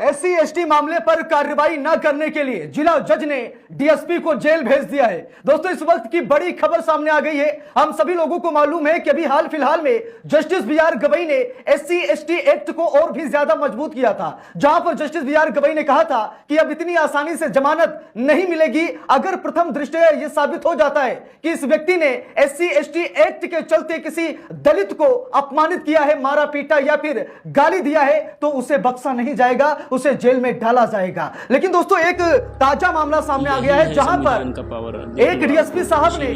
SC ST मामले पर कार्रवाई न करने के लिए जिला जज ने डीएसपी को जेल भेज दिया है। दोस्तों, इस वक्त की बड़ी खबर सामने आ गई है। हम सभी लोगों को मालूम है कि अभी हाल फिलहाल में जस्टिस बीआर गवई ने एससी एसटी एक्ट को और भी ज्यादा मजबूत किया था, जहां पर जस्टिस बीआर गवई ने कहा था कि अब इतनी आसानी से जमानत नहीं मिलेगी अगर प्रथम दृष्टया यह साबित हो जाता है कि इस व्यक्ति ने एससी एसटी एक्ट के चलते किसी दलित को अपमानित किया है, मारा पीटा या फिर गाली दिया है, तो उसे बख्शा नहीं जाएगा, उसे जेल में डाला जाएगा। लेकिन दोस्तों, एक ताजा मामला सामने आ गया है जहां पर एक डीएसपी साहब ने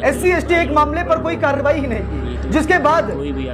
एससी एसटी एक्ट मामले पर कोई कार्रवाई ही नहीं की, जिसके बाद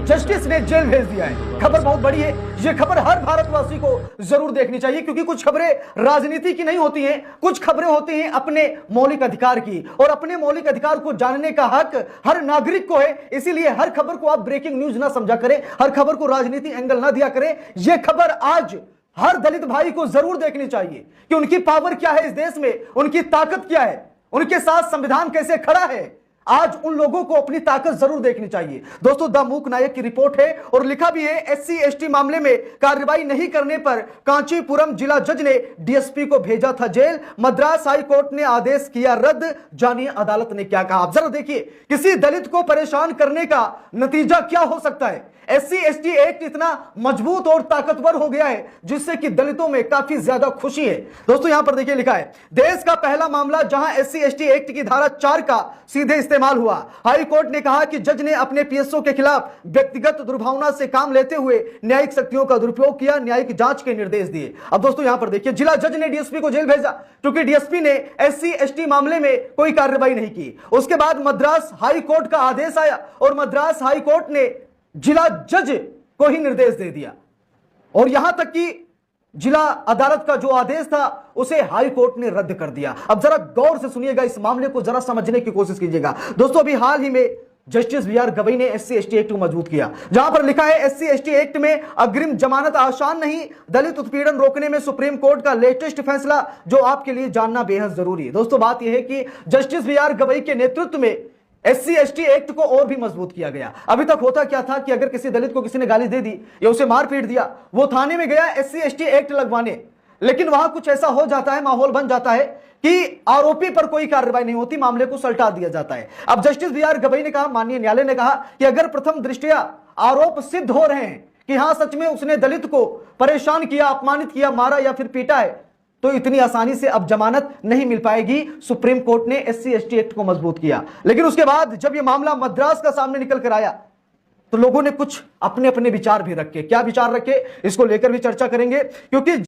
जस्टिस ने जेल भेज दिया है। खबर बहुत बड़ी है। यह खबर हर भारतवासी को जरूर देखनी चाहिए, क्योंकि कुछ खबरें राजनीति की नहीं होती हैं, कुछ खबरें होती हैं अपने मौलिक अधिकार की, और अपने मौलिक अधिकार को जानने का हक हर नागरिक को है। इसीलिए हर खबर को आप ब्रेकिंग न्यूज ना समझा करें, हर खबर को राजनीति एंगल ना दिया करें। यह खबर आज हर दलित भाई को जरूर देखनी चाहिए कि उनकी पावर क्या है इस देश में, उनकी ताकत क्या है, उनके साथ संविधान कैसे खड़ा है। आज उन लोगों को अपनी ताकत जरूर देखनी चाहिए। दोस्तों, द मूक नायक की रिपोर्ट है और लिखा भी है, एससी एसटी मामले में कार्रवाई नहीं करने पर कांचीपुरम जिला जज ने डीएसपी को भेजा था जेल। मद्रास हाई कोर्ट ने आदेश किया रद्द। जानिए अदालत ने क्या कहा। आप जरा देखिए, किसी दलित को परेशान करने का नतीजा क्या हो सकता है। एससी एसटी एक्ट इतना मजबूत और ताकतवर हो गया है जिससे कि दलितों में काफी ज्यादा खुशी है। दोस्तों, यहां पर देखिए लिखा है, देश का पहला मामला जहां एससी एसटी एक्ट की धारा 4 का सीधे इस्तेमाल हुआ। हाई कोर्ट ने कहा कि जज ने अपने पीएसओ के खिलाफ व्यक्तिगत दुर्भावना से काम लेते हुए न्यायिक शक्तियों का दुरुपयोग किया, न्यायिक जांच के निर्देश दिए। अब दोस्तों, यहां पर देखिए, जिला जज ने डीएसपी को जेल भेजा क्योंकि डीएसपी ने एससी एसटी मामले में कोई कार्रवाई नहीं की। उसके बाद मद्रास हाई कोर्ट का आदेश आया और मद्रास हाई कोर्ट ने जिला जज को ही निर्देश दे दिया, और यहां तक कि जिला अदालत का जो आदेश था उसे हाई कोर्ट ने रद्द कर दिया। अब जरा गौर से सुनिएगा, इस मामले को जरा समझने की कोशिश कीजिएगा। दोस्तों, अभी हाल ही में जस्टिस बीआर गवई ने एससी एसटी एक्ट को मजबूत किया, जहां पर लिखा है, एससी एसटी एक्ट में अग्रिम जमानत आसान नहीं, दलित उत्पीड़न रोकने में सुप्रीम कोर्ट का लेटेस्ट फैसला, जो आपके लिए जानना बेहद जरूरी है। दोस्तों, बात यह है कि जस्टिस बीआर गवई के नेतृत्व में एससी एसटी एक्ट को और भी मजबूत किया गया। अभी तक होता क्या था कि अगर किसी दलित को किसी ने गाली दे दी या उसे मार पीट दिया, वो थाने में गया एससी एसटी एक्ट लगवाने, लेकिन वहां कुछ ऐसा हो जाता है, माहौल बन जाता है कि आरोपी पर कोई कार्रवाई नहीं होती, मामले को सल्टा दिया जाता है। अब जस्टिस बीआर गवई ने कहा, माननीय न्यायालय ने कहा कि अगर प्रथम दृष्टया आरोप सिद्ध हो रहे हैं कि हां सच में उसने दलित को परेशान किया, अपमानित किया, मारा या फिर पीटा है, तो इतनी आसानी से अब जमानत नहीं मिल पाएगी। सुप्रीम कोर्ट ने एससी एसटी एक्ट को मजबूत किया। लेकिन उसके बाद जब यह मामला मद्रास का सामने निकल कर आया तो लोगों ने कुछ अपने अपने विचार भी रखे। क्या विचार रखे, इसको लेकर भी चर्चा करेंगे, क्योंकि